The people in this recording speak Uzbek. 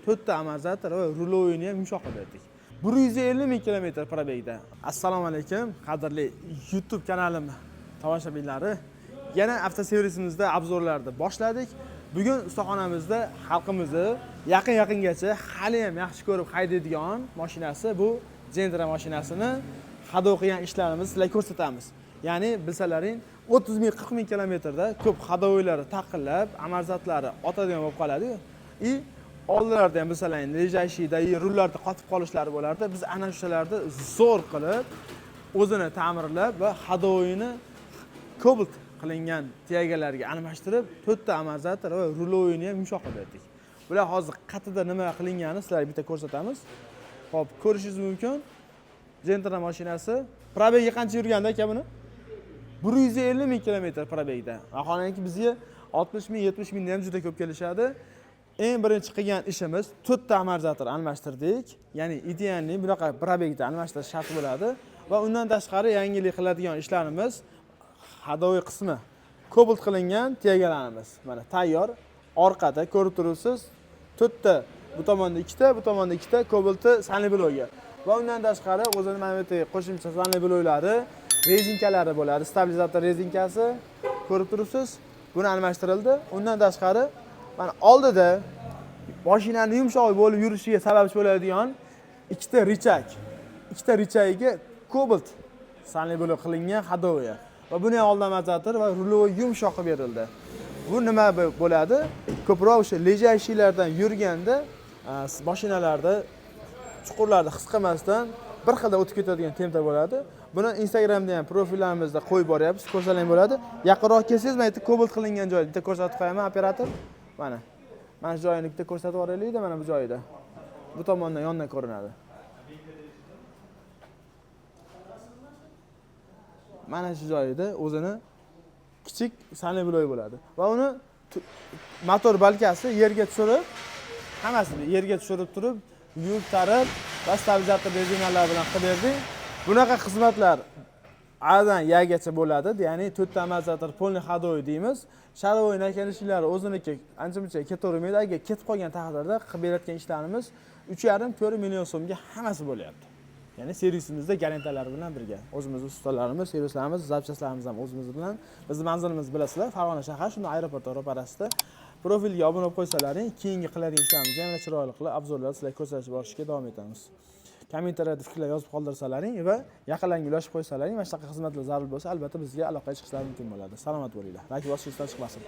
4 ta amortizator va ruloyini ham yumshoq qilib berdik. 150 ming kilometr probegda. Assalomu alaykum, qadrli YouTube kanalim tomoshabinlari. Yana avtoservisimizda obzorlarni boshladik. Bugun ustaxonamizda xalqimizni yaqin-yaqingacha hali ham yaxshi ko'rib haydaydigan mashinasi bu Gentra mashinasini hadov qilgan ishlarimizni sizlarga ko'rsatamiz. Ya'ni bilsalaring 30 ming 40 ming kilometrda ko'p hadovoylari taqillab, amortizatorlari otadigan bo'lib qoladi. Oldinlarda ham bilsalaring lejashidagi rullarda qotib qolishlari bo'lardi. Biz ana shularni zo'r qilib, o'zini ta'mirlab va hadovoyini Cobalt qilingan tegalarga almashtirib, 4 ta amortizator va ruloyini ham yumshoq qilib berdik. Bular hozir qatida nima qilinganini sizlarga bitta ko'rsatamiz. Xo'p, ko'rishingiz mumkin. Gentra mashinasi probegi qancha yurganda aka buni? 150 ming kilometr probegda. Vaholanki bizga 60 ming, 70 mingdan ham juda ko'p kelishadi. Eng birinchi qilgan ishimiz 4 ta amortizator almashtirdik. Ya'ni idealni bunaqa probegda almashtirish shart bo'ladi va undan tashqari yangilik qiladigan ishlarimiz hadovoy qismi Cobalt qilingan tegalarimiz. Mana tayyor. Orqada ko'rib turibsiz, 4 ta, bu tomonda 2 ta, bu tomonda 2 ta Cobaltni sanli blogi. Va undan tashqari o'zini mana bu qo'shimcha sanli bloklari, rezinkalari bo'ladi. Stabilizator rezinkasi ko'rib turibsiz. Buni almashtirildi. Undan tashqari mana oldida mashinani yumshoq bo'lib yurishiga sababchi bo'ladigan 2 ta richak. 2 ta richagiga Cobalt sanli blok qilingan hadovoy. Va buni ham old amortizator va ruloy yumshoq qilib berildi. Bu nima bo'ladi? Ko'proq o'sha lejashiylardan yurganda mashinalarda chuqurlarda his qilmasdan bir xilda o'tib ketadigan tempo bo'ladi. Buni Instagramda ham profillarimizda qo'yib boryapmiz, ko'rsalang bo'ladi. Yaqinroq kelsangiz, mana bitta Cobalt qilingan joyni bitta ko'rsatib qo'yaman operator. Mana shu joyini bitta ko'rsatib yuboraylik-da, mana bu joyida. Bu tomondan yondan ko'rinadi. Mana shu joyida o'zini kichik sanli bloy bo'ladi. Va uni motor balkasi yerga tushirib, hammasini yerga tushirib turib, yuvib tarib va stabilizator rezinalar bilan qilib berdik. Bunaqa xizmatlar Adan yagacha bo'ladi. Ya'ni 4 ta amortizator polni hadovoy deymiz. Sharovoy nakalishlar o'ziniki ancha-muncha ketavermaydi. Agar ketib qolgan taqdirda qilib berayotgan ishlarimiz 3,5-4 million so'mga hammasi bo'lyapti. Ya'ni servisimizda garantiyalar bilan birga. O'zimiz ustalarimiz, servislarimiz, zapchastlarimiz ham o'zimiz bilan. Bizning manzilimizni bilasizlar, Farg'ona shahar, shunday aeroport ro'parasida. Profilga obuna bo'lib qo'ysalaring, keyingi qiladigan ishlarimizni yana chiroyli qilib, obzorlar sizlarga ko'rsatib borishga davom etamiz. Kommentariyada fikrlar yozib qoldirsalaring va yaqinlarga ulashib qo'ysalaring, mana shunaqa xizmatlar zarur bo'lsa, albatta bizga aloqaga chiqishlari mumkin bo'ladi. Salomat bo'linglar. Yoki boshqa ishdan chiqmasin.